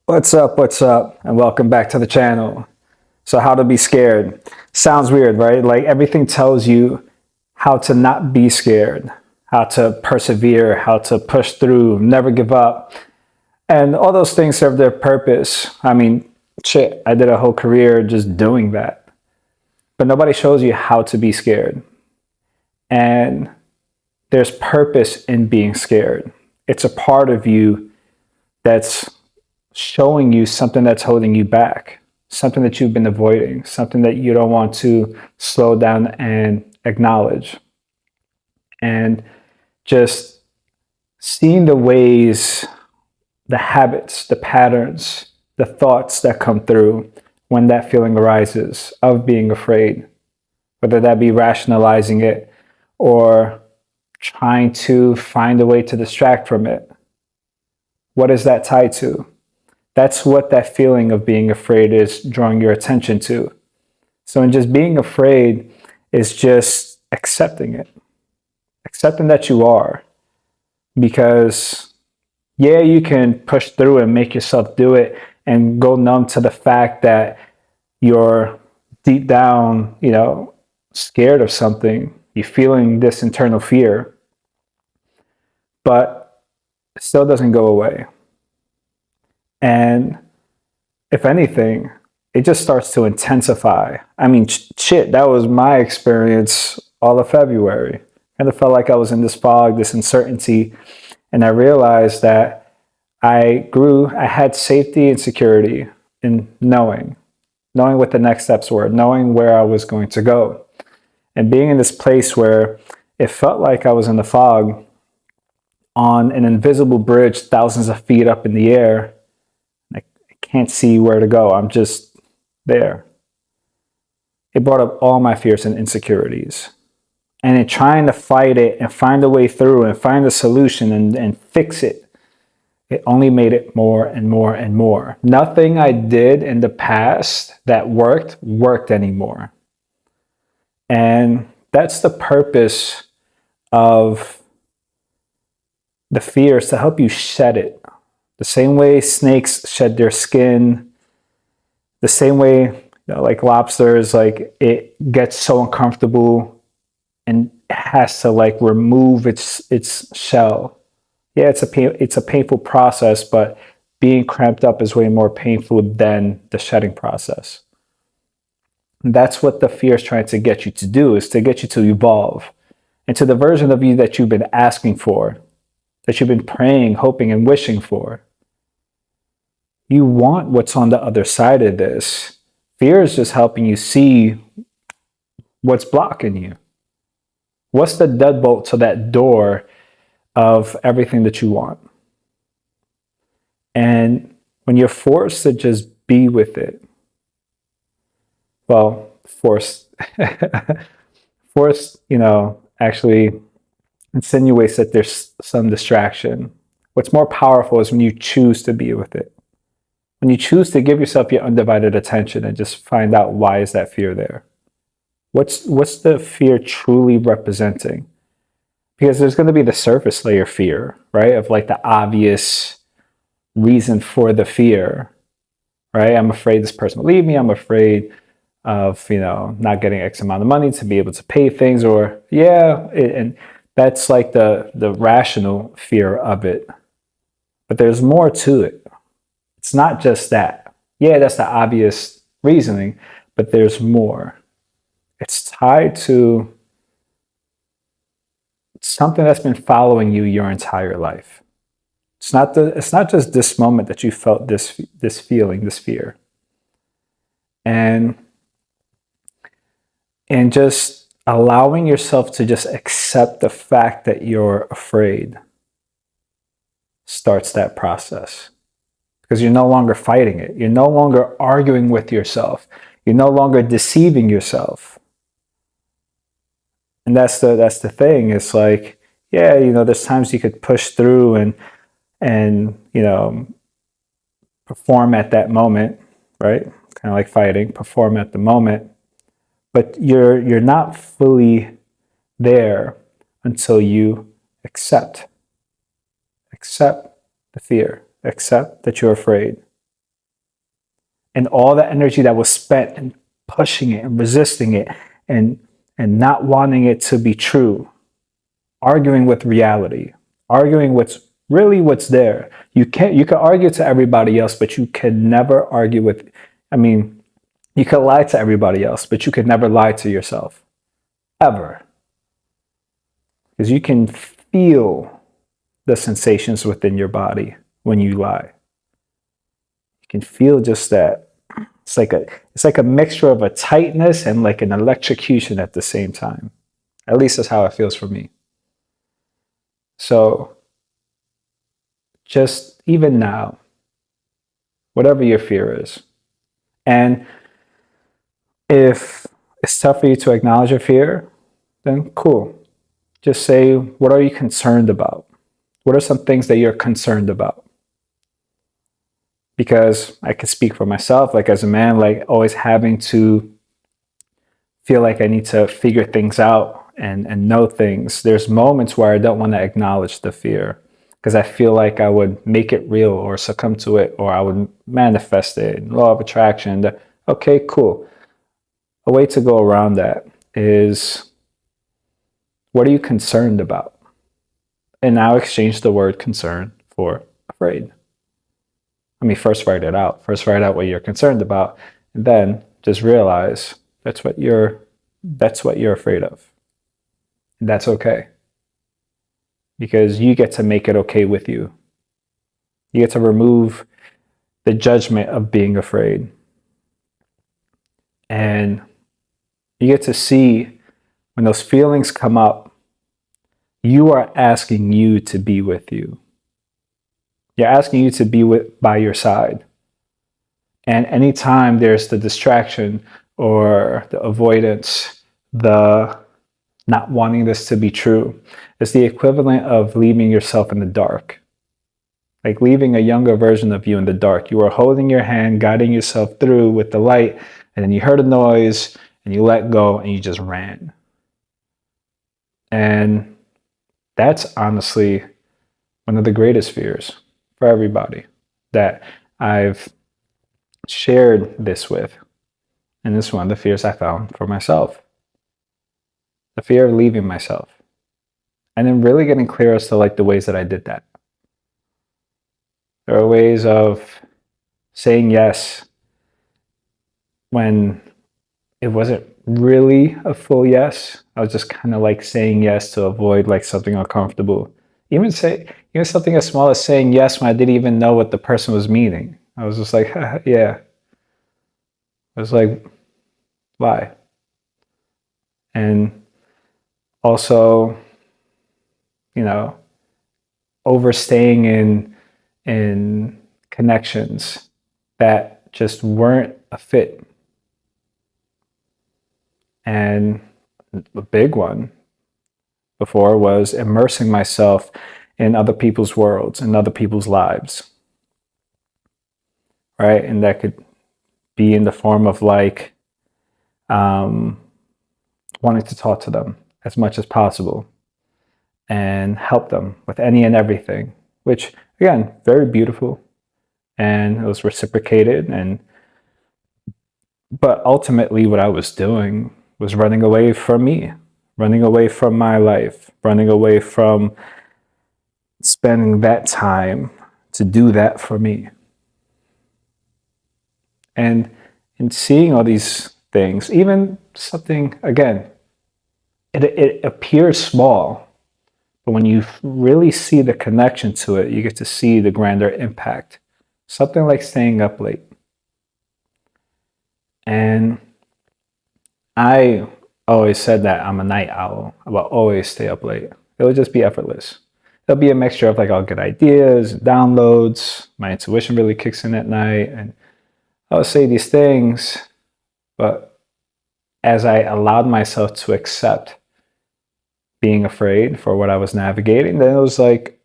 What's up? What's up? And welcome back to the channel. So, how to be scared. Sounds weird, right? Like everything tells you how to not be scared, how to persevere, how to push through, never give up. And all those things serve their purpose. I mean, shit, I did a whole career just doing that. But nobody shows you how to be scared. And there's purpose in being scared. It's a part of you that's showing you something that's holding you back, something that you've been avoiding, something that you don't want to slow down and acknowledge. And just seeing the ways, the habits, the patterns, the thoughts that come through when that feeling arises of being afraid, whether that be rationalizing it or trying to find a way to distract from it. What is that tied to? That's what that feeling of being afraid is drawing your attention to. So in just being afraid is just accepting it, accepting that you are. Because yeah, you can push through and make yourself do it and go numb to the fact that you're deep down, scared of something. You're feeling this internal fear, but it still doesn't go away. And if anything, it just starts to intensify. I mean, shit, that was my experience all of February. And it felt like I was in this fog, this uncertainty. And I realized that I had safety and security in knowing what the next steps were, knowing where I was going to go. And being in this place where it felt like I was in the fog on an invisible bridge, thousands of feet up in the air. Can't see where to go. I'm just there. It brought up all my fears and insecurities. And in trying to fight it and find a way through and find a solution and fix it, it only made it more and more and more. Nothing I did in the past that worked anymore. And that's the purpose of the fears, to help you shed it. The same way snakes shed their skin, the same way, like lobsters, like it gets so uncomfortable and has to like remove its shell. Yeah, it's a painful process, but being cramped up is way more painful than the shedding process. And that's what the fear is trying to get you to do, is to get you to evolve into the version of you that you've been asking for, that you've been praying, hoping, and wishing for. You want what's on the other side of this. Fear is just helping you see what's blocking you. What's the deadbolt to that door of everything that you want? And when you're forced to just be with it, well, forced, actually insinuates that there's some distraction. What's more powerful is when you choose to be with it. When you choose to give yourself your undivided attention and just find out, why is that fear there? What's the fear truly representing? Because there's going to be the surface layer fear, right? Of like the obvious reason for the fear, right? I'm afraid this person will leave me. I'm afraid of, not getting X amount of money to be able to pay things, or and that's like the rational fear of it. But there's more to it. It's not just that. Yeah, that's the obvious reasoning, but there's more. It's tied to something that's been following you your entire life. It's not just this moment that you felt this feeling, this fear. And just allowing yourself to just accept the fact that you're afraid starts that process. Because you're no longer fighting it. You're no longer arguing with yourself. You're no longer deceiving yourself. And that's the thing. It's like, there's times you could push through and perform at that moment, right? Kind of like fighting, perform at the moment. But you're not fully there until you accept the fear. Accept that you're afraid. And all the energy that was spent in pushing it and resisting it and not wanting it to be true, arguing with reality, arguing what's there. You can argue to everybody else, but you can never argue with, I mean, you can lie to everybody else, but you can never lie to yourself. Ever. Because you can feel the sensations within your body when you lie. You can feel just that. It's like a mixture of a tightness and like an electrocution at the same time. At least that's how it feels for me. So just even now, whatever your fear is, and if it's tough for you to acknowledge your fear, then cool. Just say, what are you concerned about? What are some things that you're concerned about? Because I can speak for myself, like as a man, like always having to feel like I need to figure things out and know things. There's moments where I don't want to acknowledge the fear because I feel like I would make it real or succumb to it, or I would manifest it. Law of attraction. Okay, cool. A way to go around that is, what are you concerned about? And now exchange the word concern for afraid. I mean, first write it out. First write out what you're concerned about, and then just realize that's what you're afraid of. And that's okay. Because you get to make it okay with you. You get to remove the judgment of being afraid. And you get to see when those feelings come up, you are asking you to be with you. You're asking you to be by your side. And anytime there's the distraction or the avoidance, the not wanting this to be true, it's the equivalent of leaving yourself in the dark. Like leaving a younger version of you in the dark. You were holding your hand, guiding yourself through with the light, and then you heard a noise, and you let go, and you just ran. And that's honestly one of the greatest fears for everybody that I've shared this with. And this is one of the fears I found for myself. The fear of leaving myself. And then really getting clear as to like the ways that I did that. There are ways of saying yes when it wasn't really a full yes. I was just kind of like saying yes to avoid like something uncomfortable. Even something as small as saying yes when I didn't even know what the person was meaning. I was just like, yeah. I was like, why? And also, overstaying in connections that just weren't a fit. And a big one before was immersing myself in other people's worlds and other people's lives. Right? And that could be in the form of like wanting to talk to them as much as possible and help them with any and everything, which again, very beautiful, and it was reciprocated. But ultimately what I was doing was running away from me, running away from my life, running away from spending that time to do that for me. And in seeing all these things, even something, again, it appears small, but when you really see the connection to it, you get to see the grander impact. Something like staying up late. And I always said that I'm a night owl. I will always stay up late. It will just be effortless. It'll be a mixture of like I'll get ideas, downloads, my intuition really kicks in at night, and I'll say these things, but as I allowed myself to accept being afraid for what I was navigating, then it was like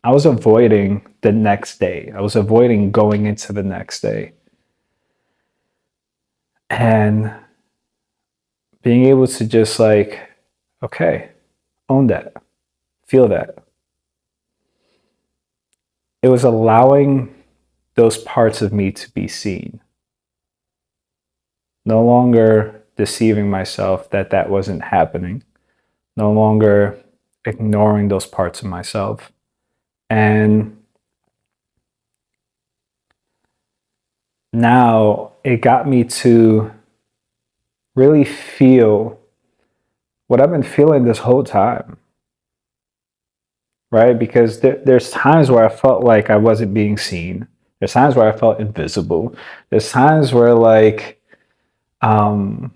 I was avoiding the next day. I was avoiding going into the next day. And being able to just like, okay, own that, feel that. It was allowing those parts of me to be seen. No longer deceiving myself that that wasn't happening. No longer ignoring those parts of myself. And now it got me to really feel what I've been feeling this whole time, right? Because there's times where I felt like I wasn't being seen. There's times where I felt invisible. There's times where, like, um,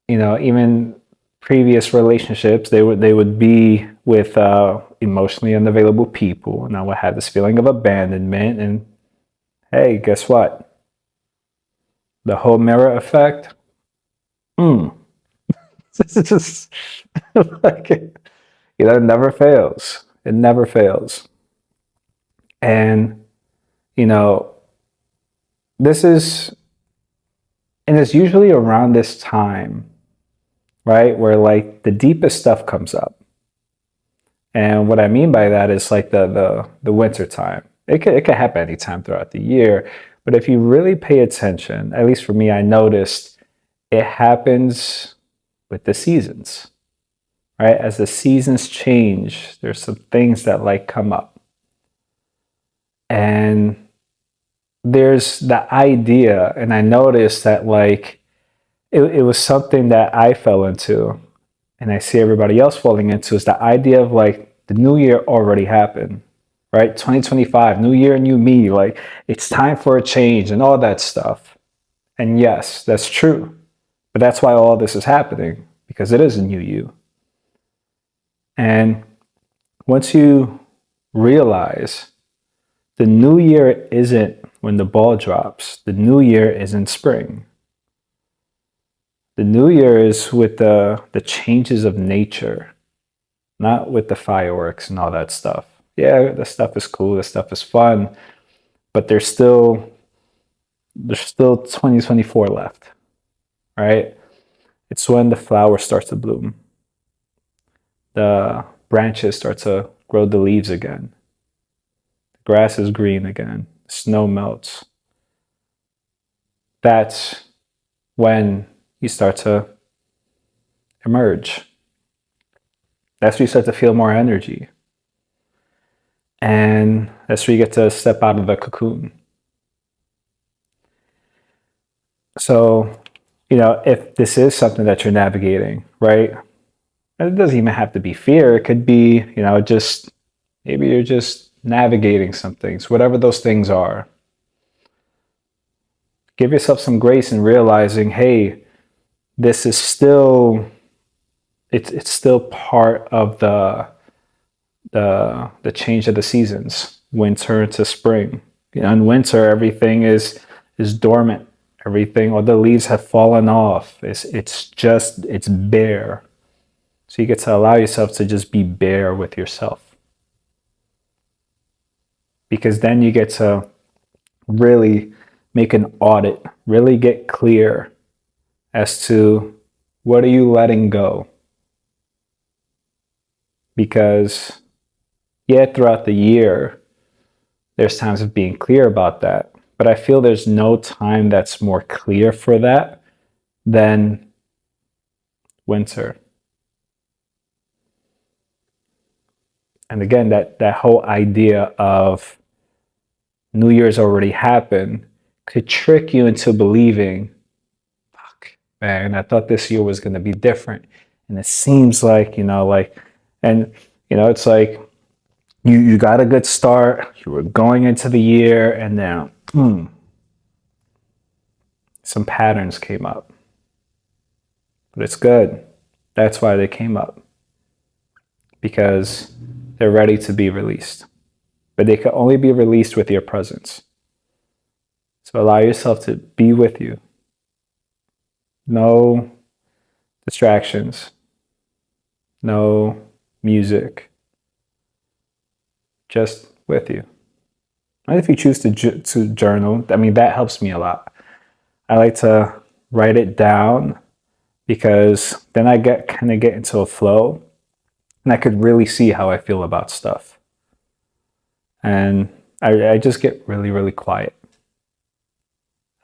even previous relationships, they would be with emotionally unavailable people, and I would have this feeling of abandonment. And hey, guess what? The whole mirror effect. Mm. This is just like, it never fails. It never fails. And you know, this is, and it's usually around this time, right, where like the deepest stuff comes up. And what I mean by that is like the winter time. It could happen anytime throughout the year, but if you really pay attention, at least for me, I noticed it happens with the seasons, right? As the seasons change, there's some things that like come up, and there's the idea, and I noticed that like it was something that I fell into, and I see everybody else falling into, is the idea of like the new year already happened, right? 2025, new year, new me, like it's time for a change and all that stuff. And yes, that's true. But that's why all this is happening, because it is a new you. And once you realize the new year isn't when the ball drops, the new year is in spring. The new year is with the changes of nature, not with the fireworks and all that stuff. Yeah, the stuff is cool, the stuff is fun, but there's still 2024 left, right? It's when the flower starts to bloom. The branches start to grow the leaves again. The grass is green again. The snow melts. That's when you start to emerge. That's where you start to feel more energy. And that's where you get to step out of the cocoon. So, if this is something that you're navigating, right? And it doesn't even have to be fear. It could be, just maybe you're just navigating some things, whatever those things are. Give yourself some grace in realizing, hey, this is still, it's still part of the change of the seasons, winter into spring. In winter, everything is dormant. Everything, all the leaves have fallen off. It's bare. So you get to allow yourself to just be bare with yourself. Because then you get to really make an audit, really get clear as to what are you letting go. Because, yeah, throughout the year, there's times of being clear about that. But I feel there's no time that's more clear for that than winter. And again, that whole idea of New Year's already happened could trick you into believing, fuck, man, I thought this year was going to be different. And it seems like, it's like you got a good start, you were going into the year, and then some patterns came up. But it's good. That's why they came up. Because they're ready to be released. But they can only be released with your presence. So allow yourself to be with you. No distractions. No music. Just with you. And if you choose to journal, that helps me a lot. I like to write it down because then I get into a flow and I could really see how I feel about stuff. And I just get really, really quiet.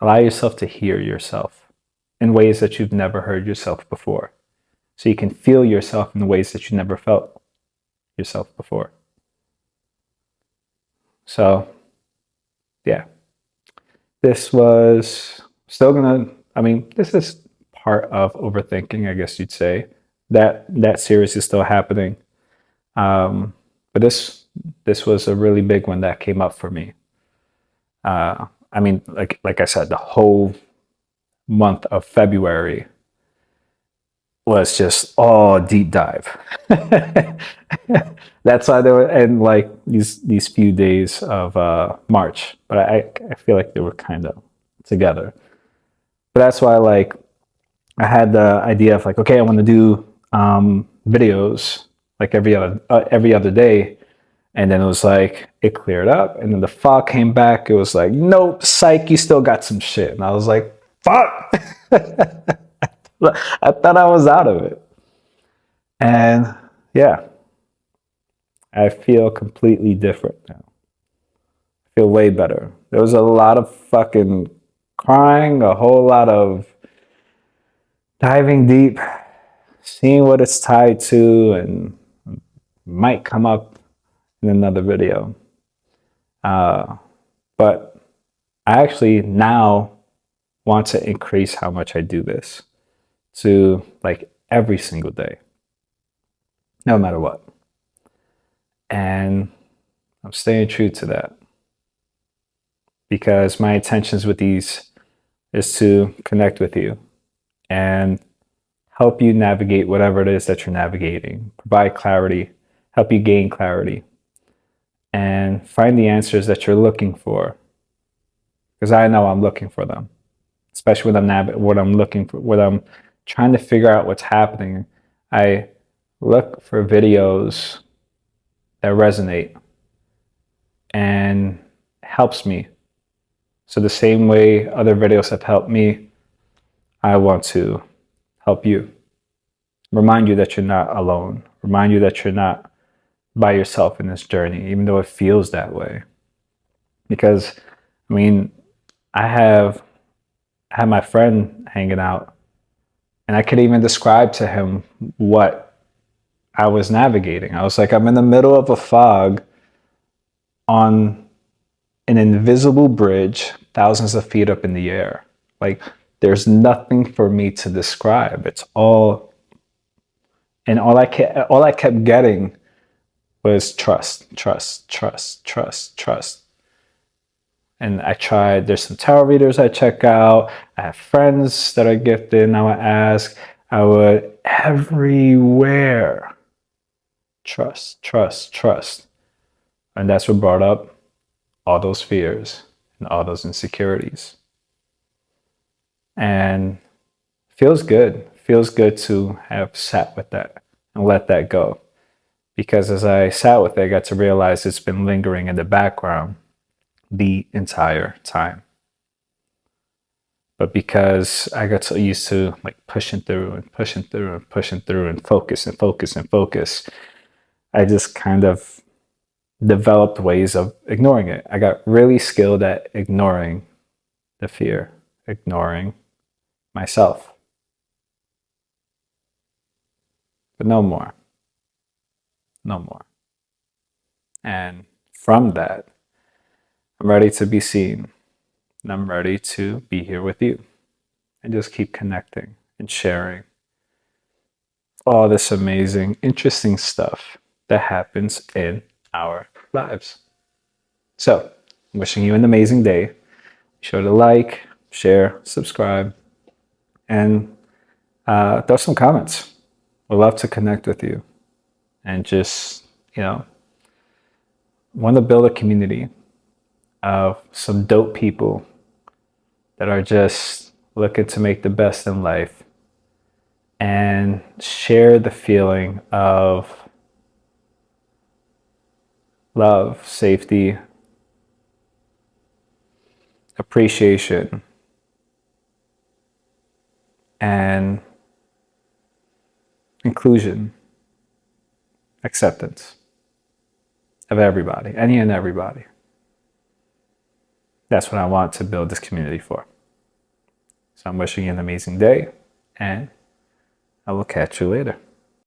Allow yourself to hear yourself in ways that you've never heard yourself before. So you can feel yourself in ways that you never felt yourself before. So, yeah. This was still gonna, this is part of overthinking, I guess you'd say. That series is still happening. But this was a really big one that came up for me. Like I said, the whole month of February was just all deep dive. That's why there were, and like these few days of March, but I feel like they were kind of together. But that's why like I had the idea of like, okay, I want to do videos like every other day. And then it was like, it cleared up. And then the fog came back. It was like, nope, psych, you still got some shit. And I was like, fuck. I thought I was out of it. And yeah, I feel completely different now. I feel way better. There was a lot of fucking crying, a whole lot of diving deep, seeing what it's tied to, and might come up in another video. But I actually now want to increase how much I do this to like every single day, no matter what. And I'm staying true to that because my intentions with these is to connect with you and help you navigate whatever it is that you're navigating, provide clarity, help you gain clarity, and find the answers that you're looking for. Because I know I'm looking for them, especially when I'm looking for, when I'm trying to figure out what's happening. I look for videos that resonate and helps me. So the same way other videos have helped me, I want to help you. Remind you that you're not alone. Remind you that you're not by yourself in this journey, even though it feels that way. Because, I had my friend hanging out, and I could even describe to him what I was navigating. I was like, I'm in the middle of a fog on an invisible bridge, thousands of feet up in the air. Like, there's nothing for me to describe. It's all, and all I kept getting was trust, trust, trust, trust, trust. And I tried, there's some tarot readers I check out. I have friends that are gifted, and I would ask. I would everywhere. Trust, trust, trust. And that's what brought up all those fears and all those insecurities. And feels good. Feels good to have sat with that and let that go. Because as I sat with it, I got to realize it's been lingering in the background the entire time. But because I got so used to like pushing through and pushing through and pushing through and focus and focus and focus, I just kind of developed ways of ignoring it. I got really skilled at ignoring the fear, ignoring myself. But no more. No more. And from that, I'm ready to be seen. And I'm ready to be here with you and just keep connecting and sharing all this amazing, interesting stuff that happens in our lives. So, I'm wishing you an amazing day. Be sure to like, share, subscribe, and throw some comments. We'd love to connect with you and just, want to build a community of some dope people that are just looking to make the best in life and share the feeling of love, safety, appreciation, and inclusion, acceptance of everybody, any and everybody. That's what I want to build this community for. So I'm wishing you an amazing day, and I will catch you later.